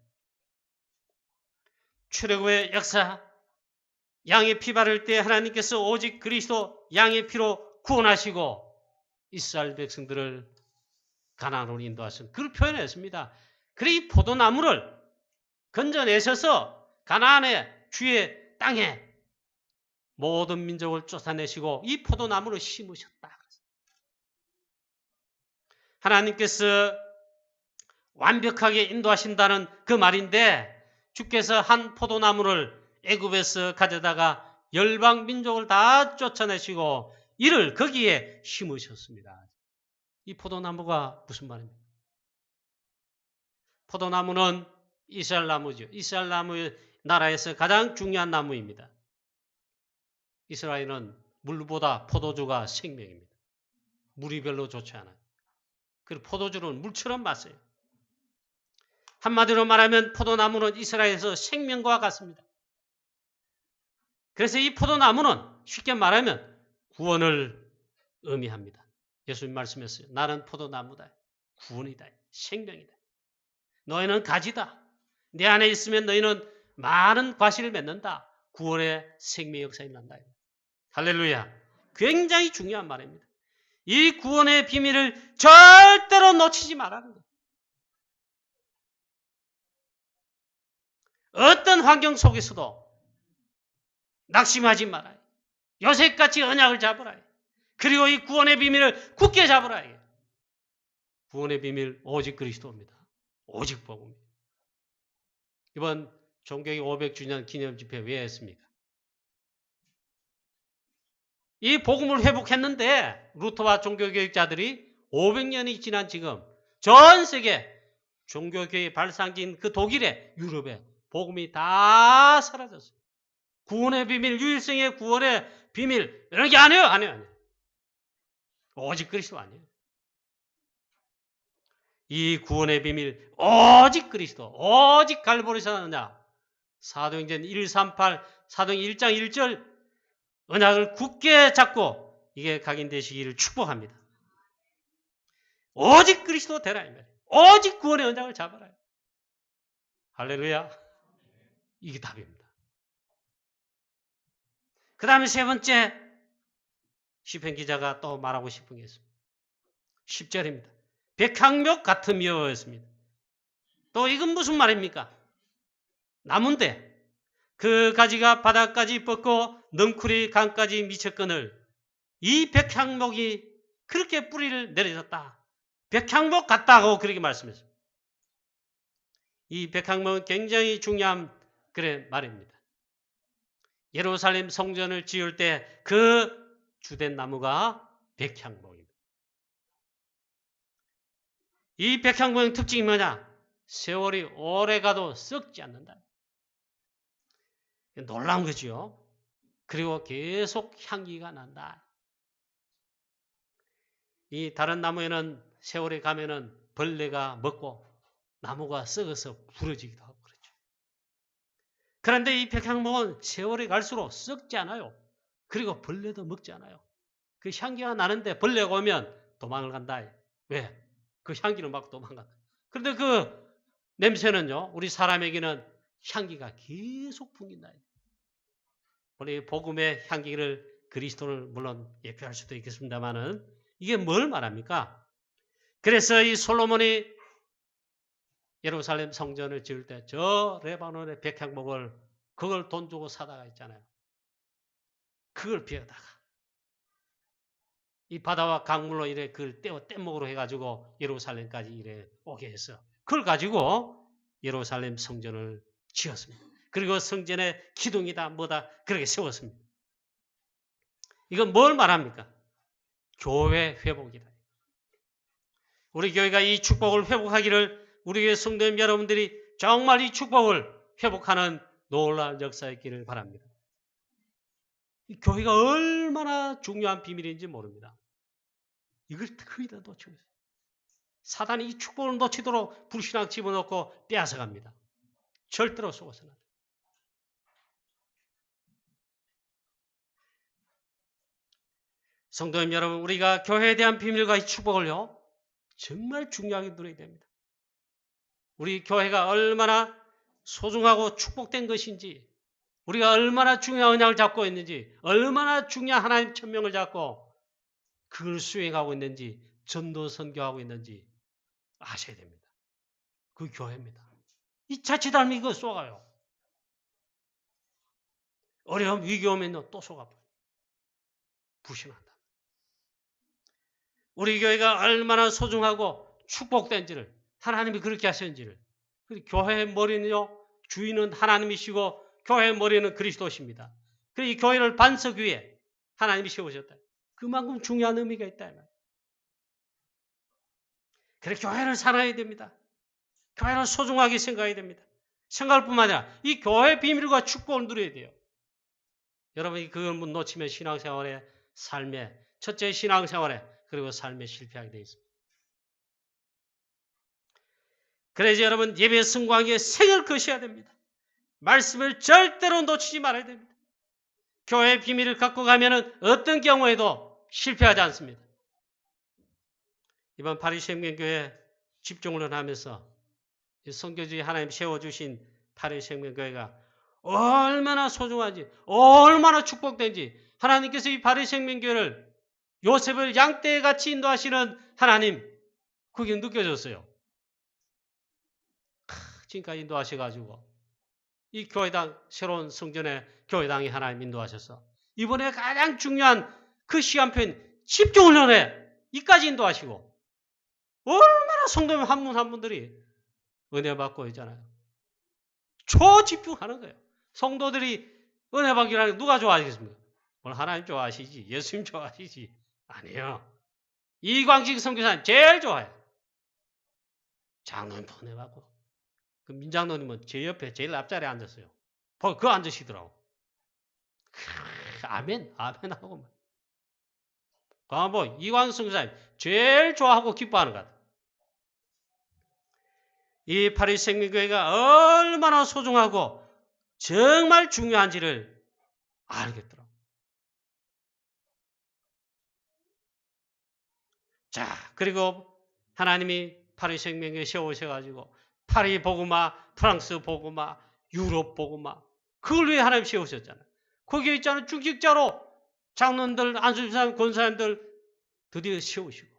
출애굽의 역사, 양의 피 바를 때 하나님께서 오직 그리스도 양의 피로 구원하시고 이스라엘 백성들을 가나안으로 인도하신 그걸 표현했습니다. 그래 이 포도나무를 건져내셔서 가나안의 주의 땅에 모든 민족을 쫓아내시고 이 포도나무를 심으셨다. 하나님께서 완벽하게 인도하신다는 그 말인데 주께서 한 포도나무를 애굽에서 가져다가 열방 민족을 다 쫓아내시고 이를 거기에 심으셨습니다. 이 포도나무가 무슨 말입니까? 포도나무는 이스라엘 나무죠. 이스라엘 나무 나라에서 가장 중요한 나무입니다. 이스라엘은 물보다 포도주가 생명입니다. 물이 별로 좋지 않아요. 그리고 포도주는 물처럼 맛어요. 한마디로 말하면 포도나무는 이스라엘에서 생명과 같습니다. 그래서 이 포도나무는 쉽게 말하면 구원을 의미합니다. 예수님 말씀했어요. 나는 포도나무다. 구원이다. 생명이다. 너희는 가지다. 내 안에 있으면 너희는 많은 과실을 맺는다. 구원의 생명 역사에 난다. 할렐루야. 굉장히 중요한 말입니다. 이 구원의 비밀을 절대로 놓치지 말라는 거예요. 어떤 환경 속에서도 낙심하지 말아요. 요셉같이 언약을 잡으라. 그리고 이 구원의 비밀을 굳게 잡으라. 구원의 비밀 오직 그리스도입니다. 오직 복음입니다. 이번 종교의 500주년 기념 집회 왜 했습니까? 이 복음을 회복했는데 루터와 종교교육자들이 500년이 지난 지금 전 세계 종교교육의 발상지인 그 독일에 유럽에 복음이 다 사라졌어요. 구원의 비밀, 유일성의 구원의 비밀 이런 게 아니에요. 아니에요. 오직 그리스도 아니에요. 이 구원의 비밀 오직 그리스도, 오직 갈보리산 언약, 사도행전 138, 사도행전 1장 1절 언약을 굳게 잡고 이게 각인되시기를 축복합니다. 오직 그리스도 되라 이 말이에요. 오직 구원의 언약을 잡아라. 할렐루야. 이게 답입니다. 그 다음에 세 번째 시편 기자가 또 말하고 싶은 게 있습니다. 10절입니다. 백향목 같으며 였습니다. 또 이건 무슨 말입니까? 나무인데 그 가지가 바닥까지 뻗고 넝쿨이 강까지 미쳤거늘 이 백향목이 그렇게 뿌리를 내려줬다. 백향목 같다고 그렇게 말씀했습니다. 이 백향목은 굉장히 중요한 그런 말입니다. 예루살렘 성전을 지을 때 그 주된 나무가 백향목입니다. 이 백향목의 특징이 뭐냐? 세월이 오래 가도 썩지 않는다. 놀라운 거죠. 그리고 계속 향기가 난다. 이 다른 나무에는 세월이 가면은 벌레가 먹고 나무가 썩어서 부러지기도 하고 그렇죠. 그런데 이 백향목은 세월이 갈수록 썩지 않아요. 그리고 벌레도 먹지 않아요. 그 향기가 나는데 벌레가 오면 도망을 간다. 왜? 그 향기는 막 도망가. 그런데 그 냄새는요, 우리 사람에게는 향기가 계속 풍긴다. 우리 복음의 향기를 그리스도를 물론 예표할 수도 있겠습니다만은 이게 뭘 말합니까? 그래서 이 솔로몬이 예루살렘 성전을 지을 때 저 레바논의 백향목을 그걸 돈 주고 사다가 있잖아요. 그걸 비워다가 이 바다와 강물로 이래 그걸 뗏목으로 해가지고 예루살렘까지 이래 오게 했어. 그걸 가지고 예루살렘 성전을 지었습니다. 그리고 성전의 기둥이다 뭐다 그렇게 세웠습니다. 이건 뭘 말합니까? 교회 회복이다. 우리 교회가 이 축복을 회복하기를 우리 교회 성도님 여러분들이 정말 이 축복을 회복하는 놀라운 역사였기를 바랍니다. 이 교회가 얼마나 중요한 비밀인지 모릅니다. 이걸 거의 다 놓치고 있어요. 사단이 이 축복을 놓치도록 불신앙 집어넣고 빼앗아갑니다. 절대로 속아서는 안 돼요. 성도님 여러분, 우리가 교회에 대한 비밀과 이 축복을요, 정말 중요하게 누려야 됩니다. 우리 교회가 얼마나 소중하고 축복된 것인지, 우리가 얼마나 중요한 언약을 잡고 있는지, 얼마나 중요한 하나님 천명을 잡고 그걸 수행하고 있는지, 전도 선교하고 있는지 아셔야 됩니다. 그 교회입니다. 이 자칫하면 이거 쏘가요. 어려움, 위기 오면 또 쏘가버려요. 불신한다. 우리 교회가 얼마나 소중하고 축복된지를, 하나님이 그렇게 하셨는지를, 교회의 머리는요, 주인은 하나님이시고 교회의 머리는 그리스도십니다. 그리고 이 교회를 반석 위에 하나님이 세우셨다. 그만큼 중요한 의미가 있다. 그래서 교회를 살아야 됩니다. 교회를 소중하게 생각해야 됩니다. 생각할 뿐만 아니라 이 교회의 비밀과 축복을 누려야 돼요. 여러분이 그걸 놓치면 신앙생활에, 삶에, 첫째 신앙생활에 그리고 삶에 실패하게 되어 있습니다. 그래서 여러분 예배 성광에 생을 거셔야 됩니다. 말씀을 절대로 놓치지 말아야 됩니다. 교회의 비밀을 갖고 가면은 어떤 경우에도 실패하지 않습니다. 이번 파리생명교회 집중을 하면서 선교주의 하나님 세워주신 파리생명교회가 얼마나 소중한지, 얼마나 축복된지 하나님께서 이 파리생명교회를 요셉을 양떼에 같이 인도하시는 하나님, 그게 느껴졌어요. 지금까지 인도하셔가지고 이 교회당, 새로운 성전의 교회당이 하나님 인도하셔서 이번에 가장 중요한 그 시간표인 집중훈련에 이까지 인도하시고 얼마나 성도님 한 분 한 분들이 은혜 받고 있잖아요. 초집중하는 거예요. 성도들이 은혜 받기라는 누가 좋아하시겠습니까? 오늘 하나님 좋아하시지, 예수님 좋아하시지. 아니에요. 이광식 선교사님 제일 좋아해요. 장로님도 은혜 받고. 그 민장로님은 제 옆에 제일 앞자리에 앉았어요. 그거 앉으시더라고. 아멘, 아멘 하고. 뭐 이광식 선교사님 제일 좋아하고 기뻐하는 것 같아요. 이 파리생명교회가 얼마나 소중하고 정말 중요한지를 알겠더라고요. 자, 그리고 하나님이 파리생명교회 세우셔가지고 파리 복음화, 프랑스 복음화, 유럽 복음화, 그걸 위해 하나님 세우셨잖아요. 거기에 있잖아요. 중직자로 장로님들, 안수집사님, 권사님들 드디어 세우시고.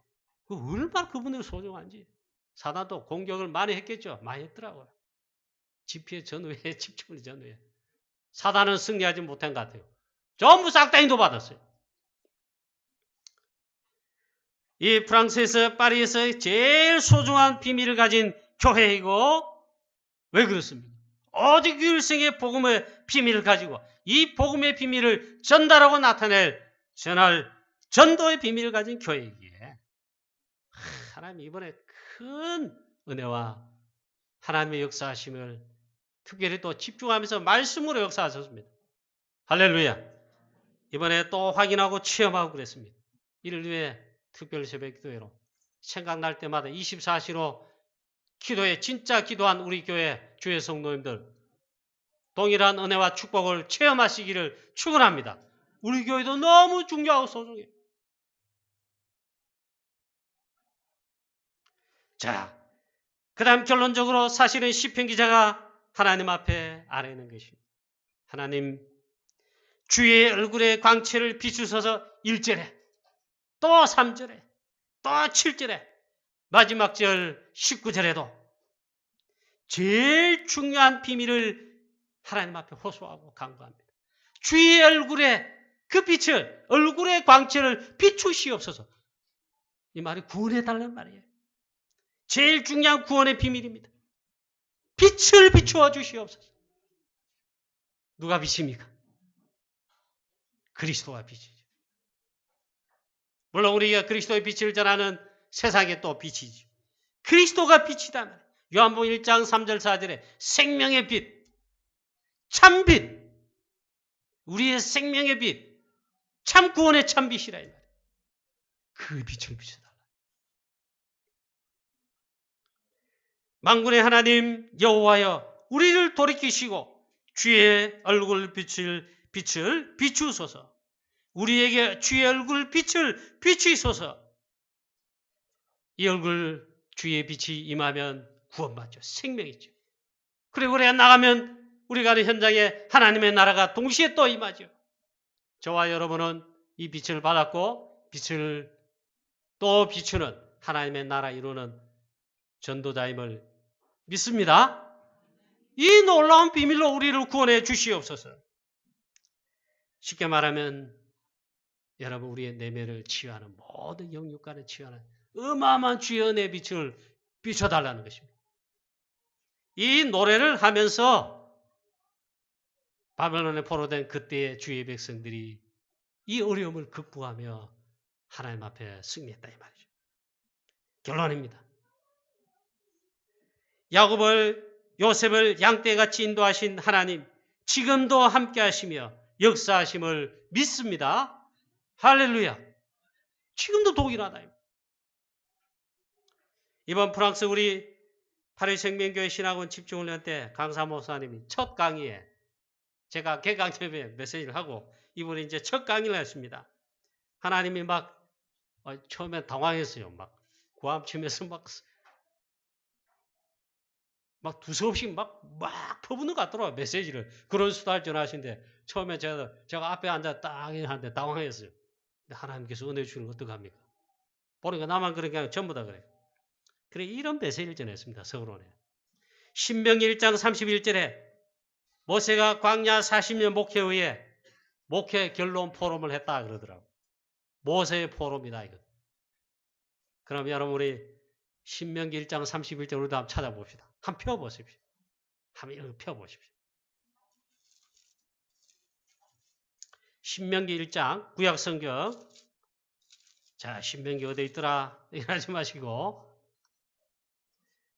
얼마나 그분들이 소중한지. 사단도 공격을 많이 했겠죠. 많이 했더라고요. 집회 전후에, 집중을 전후에. 사단은 승리하지 못한 것 같아요. 전부 싹 다 인도받았어요. 이 프랑스에서, 파리에서 제일 소중한 비밀을 가진 교회이고, 왜 그렇습니까? 오직 유일성의 복음의 비밀을 가지고 이 복음의 비밀을 전달하고 전할 전도의 비밀을 가진 교회이기에 하나님 이번에 큰 은혜와 하나님의 역사하심을 특별히 또 집중하면서 말씀으로 역사하셨습니다. 할렐루야. 이번에 또 확인하고 체험하고 그랬습니다. 이를 위해 특별 새벽 기도회로 생각날 때마다 24시로 기도에 진짜 기도한 우리 교회 주의 성도님들 동일한 은혜와 축복을 체험하시기를 축원합니다. 우리 교회도 너무 중요하고 소중해요. 자, 그 다음 결론적으로 사실은 시편 기자가 하나님 앞에 아뢰는 것입니다. 하나님, 주의 얼굴의 광채를 비추소서. 1절에, 또 3절에, 또 7절에, 마지막 절 19절에도 제일 중요한 비밀을 하나님 앞에 호소하고 간구합니다. 주의 얼굴에 그 빛을, 얼굴의 광채를 비추시옵소서. 이 말이 구원해달라는 말이에요. 제일 중요한 구원의 비밀입니다. 빛을 비추어 주시옵소서. 누가 빛입니까? 그리스도가 빛이죠. 물론 우리가 그리스도의 빛을 전하는 세상에 또 빛이죠. 그리스도가 빛이다 말이에요. 요한복음 1장 3절 4절에 생명의 빛, 참빛, 우리의 생명의 빛, 참 구원의 참빛이라 이 말이에요. 그 빛을 비춰달라. 만군의 하나님 여호와여, 우리를 돌이키시고 주의 얼굴 빛을 비추소서. 우리에게 주의 얼굴 빛을 비추소서. 이 얼굴 주의 빛이 임하면 구원받죠. 생명이죠. 그리고 우리가 나가면 우리가 가는 현장에 하나님의 나라가 동시에 또 임하죠. 저와 여러분은 이 빛을 받았고 빛을 또 비추는 하나님의 나라 이루는 전도자임을 믿습니다. 이 놀라운 비밀로 우리를 구원해 주시옵소서. 쉽게 말하면 여러분, 우리의 내면을 치유하는, 모든 영육간을 치유하는 어마어마한 주의 은혜의 빛을 비춰달라는 것입니다. 이 노래를 하면서 바벨론에 포로된 그때의 주의 백성들이 이 어려움을 극복하며 하나님 앞에 승리했다 이 말이죠. 결론입니다. 요셉을 양떼같이 인도하신 하나님, 지금도 함께 하시며 역사하심을 믿습니다. 할렐루야. 지금도 동일하다. 이번 프랑스 우리 파리생명교회 신학원 집중훈련 때 강사 목사님이 첫 강의에, 제가 개강협에 메시지를 하고 이분이 이제 첫 강의를 했습니다. 하나님이 막 처음에 당황했어요. 막 구함치면서 막 두서없이 막 퍼붓는 것 같더라고요. 메시지를. 그런 수도 할 줄 아시는데 처음에 제가 앞에 앉아 딱 하는데 당황했어요. 근데 하나님께서 은혜 주시는 거 어떡합니까? 보니까 나만 그런 게 아니라 전부 다 그래요. 그래, 이런 메시지를 전했습니다. 서론에. 신명기 1장 31절에 모세가 광야 40년 목회 후에 목회 결론 포럼을 했다 그러더라고요. 모세의 포럼이다 이거. 그럼 여러분, 우리 신명기 1장 31절 우리도 한번 찾아봅시다. 한번 펴보십시오. 한번 이렇게 펴보십시오. 신명기 1장 구약성경. 자, 신명기 어디 있더라? 이러지 마시고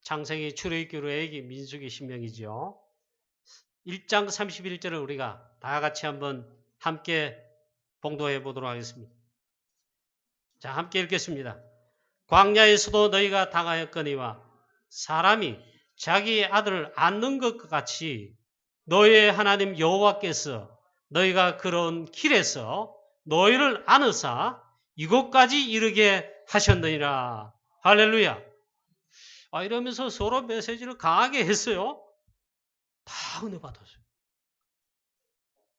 창세기, 출애굽기, 레위기, 민수기, 신명이죠. 1장 31절을 우리가 다 같이 한번 함께 봉독해 보도록 하겠습니다. 자, 함께 읽겠습니다. 광야에서도 너희가 당하였거니와 사람이 자기 아들을 안는 것 같이 너희의 하나님 여호와께서 너희가 그런 길에서 너희를 안으사 이곳까지 이르게 하셨느니라. 할렐루야. 이러면서 서로 메시지를 강하게 했어요. 다 은혜 받았어요.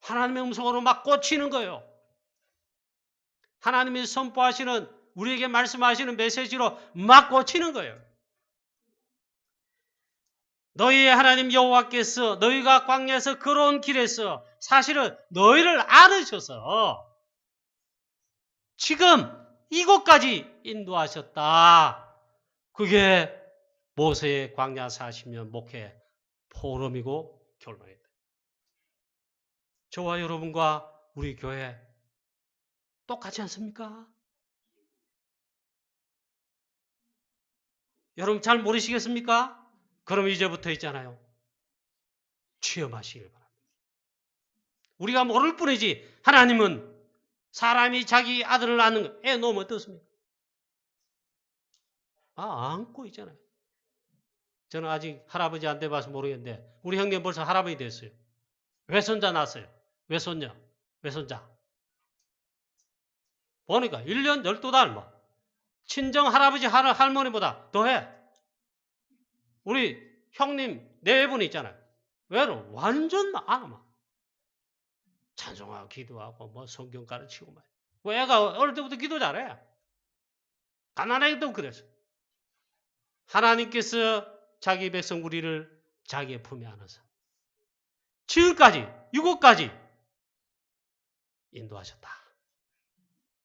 하나님의 음성으로 막 꽂히는 거예요. 하나님이 선포하시는, 우리에게 말씀하시는 메시지로 막 꽂히는 거예요. 너희의 하나님 여호와께서 너희가 광야에서 걸어온 길에서 사실은 너희를 안으셔서 지금 이곳까지 인도하셨다. 그게 모세의 광야 40년 목회 포럼이고 결론이다. 저와 여러분과 우리 교회 똑같지 않습니까? 여러분 잘 모르시겠습니까? 그럼 이제부터 있잖아요. 체험하시길 바랍니다. 우리가 모를 뿐이지 하나님은 사람이 자기 아들을 낳는 거, 애 놓으면 어떻습니까? 안고 있잖아요. 저는 아직 할아버지 안 돼봐서 모르겠는데 우리 형님 벌써 할아버지 됐어요. 외손자 낳았어요. 외손녀, 외손자. 보니까 1년 12달 뭐. 친정 할아버지 할머니보다 더해. 우리 형님 4분 있잖아요. 왜로? 완전 막 찬송하고 기도하고 뭐 성경 가르치고 막. 애가 어릴 때부터 기도 잘해. 가난하게도 그랬어. 하나님께서 자기 백성 우리를 자기의 품에 안아서 지금까지 6억까지 인도하셨다.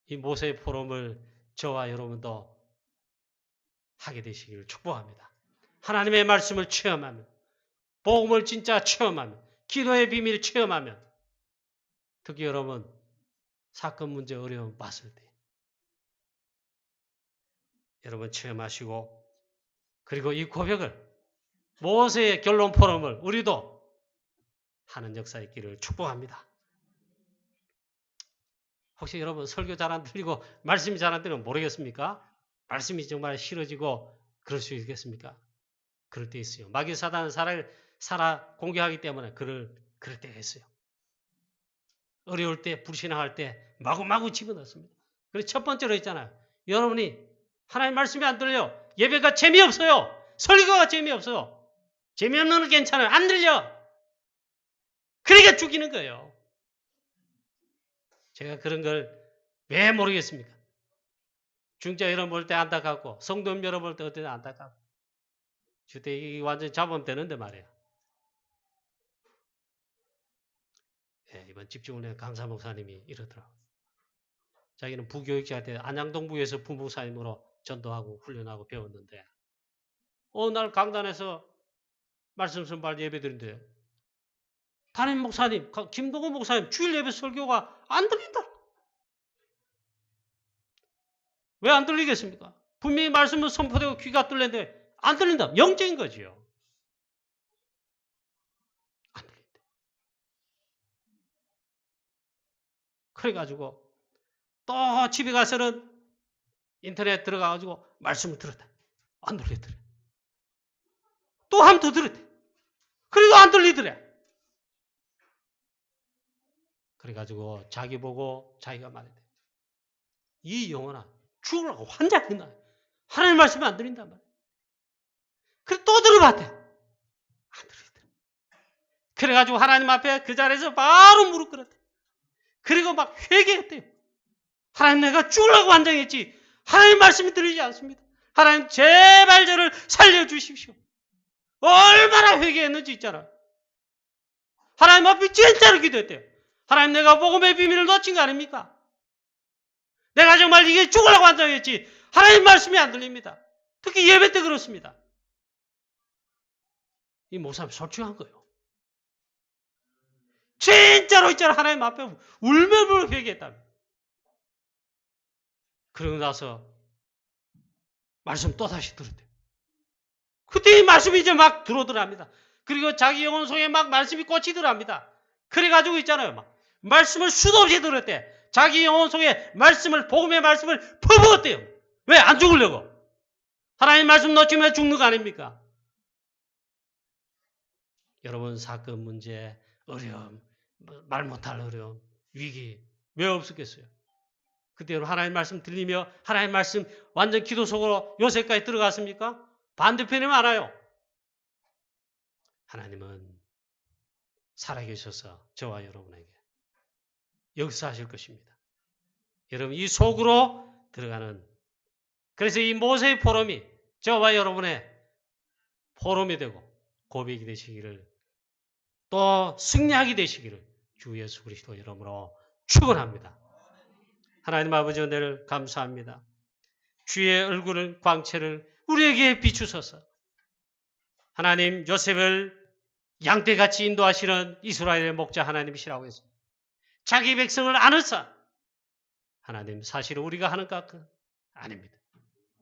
이 모세의 포럼을 저와 여러분도 하게 되시기를 축복합니다. 하나님의 말씀을 체험하면, 복음을 진짜 체험하면, 기도의 비밀을 체험하면, 특히 여러분 사건 문제 어려움 봤을 때 여러분 체험하시고, 그리고 이 고백을 모세의 결론 포럼을 우리도 하는 역사 있기를 축복합니다. 혹시 여러분 설교 잘 안 들리고 말씀이 잘 안 들리면 모르겠습니까? 말씀이 정말 싫어지고 그럴 수 있겠습니까? 그럴 때 있어요. 마귀 사단은 살아 공격하기 때문에 그럴 때 있어요. 어려울 때, 불신앙할 때 마구마구 집어넣습니다. 그래서 첫 번째로 했잖아요. 여러분이 하나님 말씀이 안 들려. 예배가 재미없어요. 설교가 재미없어요. 재미없는 건 괜찮아요. 안 들려. 그러니까 죽이는 거예요. 제가 그런 걸 왜 모르겠습니까? 중자 여러분 볼 때 안타깝고 성도 여러분 볼 때 어때도 안타깝고 주대 이게 완전히 잡으면 말이에요. 예, 이번 집중훈련 강사 목사님이 이러더라고요. 자기는 부교육자 때 안양동부에서 부목사님으로 전도하고 훈련하고 배웠는데 어느 날 강단에서 말씀 선발 예배 드린대요. 담임 목사님, 김동호 목사님 주일 예배 설교가 안 들린다. 왜 안 들리겠습니까? 분명히 말씀은 선포되고 귀가 뚫렸는데 안 들린다. 영적인 거지요. 안 들린다. 그래가지고 또 집에 가서는 인터넷 들어가가지고 말씀을 들었다. 안 들리더래. 또 한 번 더 들었대. 그래도 안 들리더래. 그래가지고 자기 보고 자기가 말했대. 이 영혼아 죽으라고 환장했나. 하나님 말씀이 안 들린단 말이야. 그래 또 들어봤대. 안 들리더래. 그래가지고 하나님 앞에 그 자리에서 바로 무릎 꿇었대. 그리고 막 회개했대요. 하나님 내가 죽으라고 환장했지. 하나님 말씀이 들리지 않습니다. 하나님 제발 저를 살려주십시오. 얼마나 회개했는지 있잖아. 하나님 앞에 진짜로 기도했대요. 하나님 내가 복음의 비밀을 놓친 거 아닙니까? 내가 정말 이게 죽으라고 환장했지. 하나님 말씀이 안 들립니다. 특히 예배 때 그렇습니다. 이 목사님 솔직한 거예요. 진짜로 있잖아. 하나님 앞에 울면불 회개했다며. 그러고 나서 말씀 또다시 들었대요. 그때 이 말씀이 이제 막 들어오더랍니다. 그리고 자기 영혼 속에 막 말씀이 꽂히더랍니다. 그래가지고 있잖아요. 막 말씀을 수도 없이 들었대. 자기 영혼 속에 말씀을, 복음의 말씀을 퍼부었대요. 왜? 안 죽으려고. 하나님 말씀 놓치면 죽는 거 아닙니까? 여러분 사건, 문제, 어려움, 말 못할 어려움, 위기 왜 없었겠어요? 그때로 하나님 말씀 들리며 하나님 말씀 완전 기도 속으로 요새까지 들어갔습니까? 반대편이 많아요. 하나님은 살아계셔서 저와 여러분에게 역사하실 것입니다. 여러분 이 속으로 들어가는, 그래서 이 모세의 포럼이 저와 여러분의 포럼이 되고 고백이 되시기를, 또 승리하게 되시기를 주 예수 그리스도 이름으로 축원합니다. 하나님 아버지 은혜를 감사합니다. 주의 얼굴을, 광채를 우리에게 비추소서. 하나님 요셉을 양떼같이 인도하시는 이스라엘의 목자 하나님이시라고 했습니다. 자기 백성을 안으사. 하나님 사실은 우리가 하는 것 아닙니다.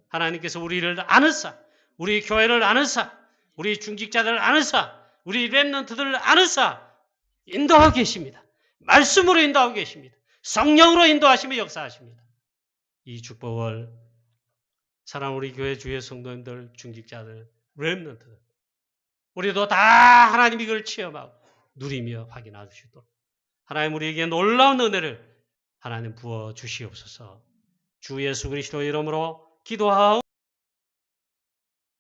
하나님께서 우리를 안으사, 우리 교회를 안으사, 우리 중직자들을 안으사, 우리 렘넌트들을 안으사 인도하고 계십니다. 말씀으로 인도하고 계십니다. 성령으로 인도하시며 역사하십니다. 이 축복을 사랑하는 우리 교회 주의 성도님들, 중직자들, 렘넌트들 우리도 다 하나님 이걸 체험하고 누리며 확인할 수 있도록 하나님 우리에게 놀라운 은혜를 하나님 부어 주시옵소서. 주 예수 그리스도 이름으로 기도하옵소서.